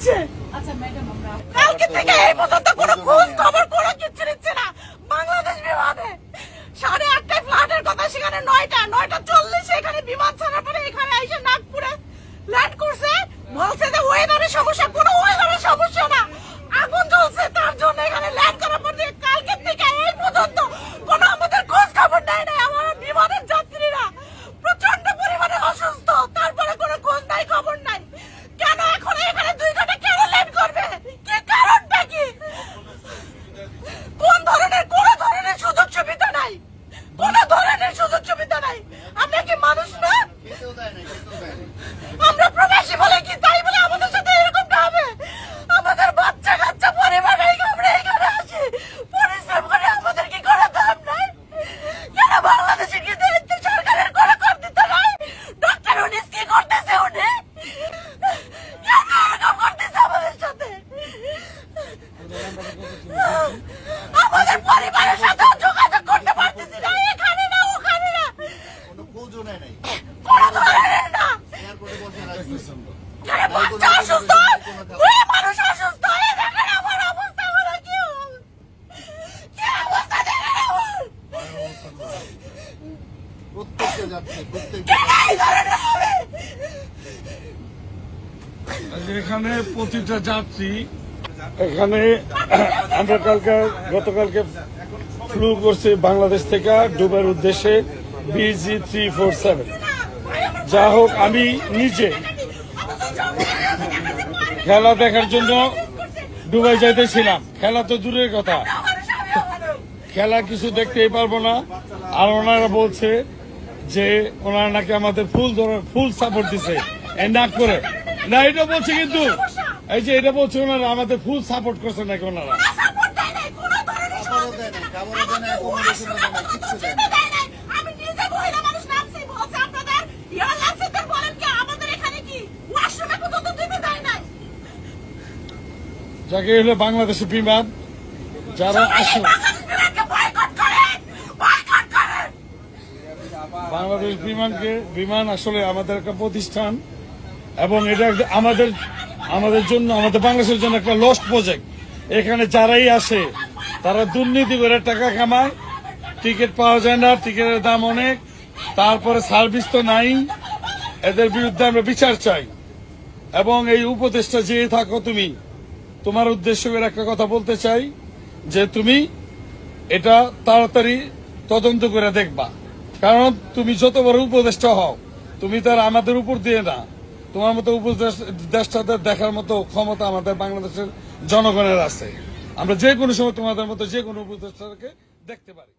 নিচ্ছে। আচ্ছা ম্যাডাম, আমরা কালকে থেকে এই পর্যন্ত কোনো খোঁজ খবর কোনো কিছু নিচ্ছে না বাংলাদেশ বিমানে। 8:30টায় ফ্লাইটের কথা, সেখানে 9:40 এখানে বিমান ছাড়ার পরে এখানে এসে নাগপুরে ল্যান্ড করছে। বলছে যে ওয়েদারের সমস্যা, কোনো ওয়েদারের সমস্যা না, আগুন জ্বলছে তার জন্য এখানে ল্যান্ড করার পর কালকে থেকে এই পর্যন্ত কোনো আমাদের খোঁজ খবর নেয় না। আমার বিমানের যাত্রীরা প্রচন্ড পরিমাণে অসুস্থ, তারপরে কোনো খোঁজ নাই খবর নাই। কেন এখন এখানে 2 ঘন্টা কেন ল্যান্ড করবে? কি কারণটা কি? কোন ধরনের কোনো ধরনের সুযোগ সুবিধা নাই, কোন ধরনের সুযোগ সুবিধা নাই। আমরা কি মানুষ না? আমরা প্রবাসী বলে কি তাই বলে আমাদের সাথে এরকমটা হবে? আমাদের বাচ্চা কাচ্চা পরিবার আমরা এখানে আসি পরিশ্রম করে, আমাদের কি কোনো দাম নাই? কেন বাংলাদেশের কি দায়িত্ব সরকারের কোনো কর্তৃত্ব নাই? ডক্টর উনিস কি করতেছে? উনি কেন এরকম করতেছে আমাদের সাথে? আমাদের পরিবারের সাথে যোগাযোগ করতে পারতেছি না, এখানে না ওখানে না, কোনো খোঁজও নাই, কোনো ধরনের না। বাচ্চা অসুস্থ, মানুষ অসুস্থ, দেখেন আমার অবস্থা, বলে কি অবস্থা দেখেন আমার। প্রত্যেকটা যাচ্ছে, এখানে প্রতিটা যাত্রী, এখানে আমরা গতকালকে ফ্লু করছি বাংলাদেশ থেকে দুবাইয়ের উদ্দেশ্যে BG347। যা হোক, আমি নিজে খেলা দেখার জন্য দুবাই যাইতেছিলাম। খেলা তো দূরের কথা, খেলা কিছু দেখতেই পারবো না। আর ওনারা বলছে যে ওনারা নাকি আমাদের ফুল সাপোর্ট দিছে এই নাক করে না, এটা বলছে, কিন্তু এই যে এটা বলছে ওনারা আমাদের ফুল সাপোর্ট করছে নাকি ওনারা। যাকে হলো বাংলাদেশের বিমান যারা আসে, বাংলাদেশ বিমান আসলে আমাদের একটা প্রতিষ্ঠান, এবং এটা আমাদের জন্য, আমাদের বাংলাদেশের জন্য একটা লস্ট প্রজেক্ট। এখানে যারাই আসে তারা দুর্নীতি করে টাকা কামায়, টিকিট পাওয়া যায় না, টিকিটের দাম অনেক, তারপরে সার্ভিস তো নাই। এদের বিরুদ্ধে আমরা বিচার চাই। এবং এই উপদেশটা যে থাকো তুমি, তোমার উদ্দেশ্য করে একটা কথা বলতে চাই যে তুমি এটা তাড়াতাড়ি তদন্ত করে দেখবা। কারণ তুমি যত বড় উপদেষ্টা হও, তুমি তার আমাদের উপর দিয়ে না, তোমার মতো উপদেষ্টাদের দেখার মতো ক্ষমতা আমাদের বাংলাদেশের জনগণের আছে। আমরা যে কোনো সময় তোমাদের মতো যে কোনো উপদেষ্টাকে দেখতে পারি।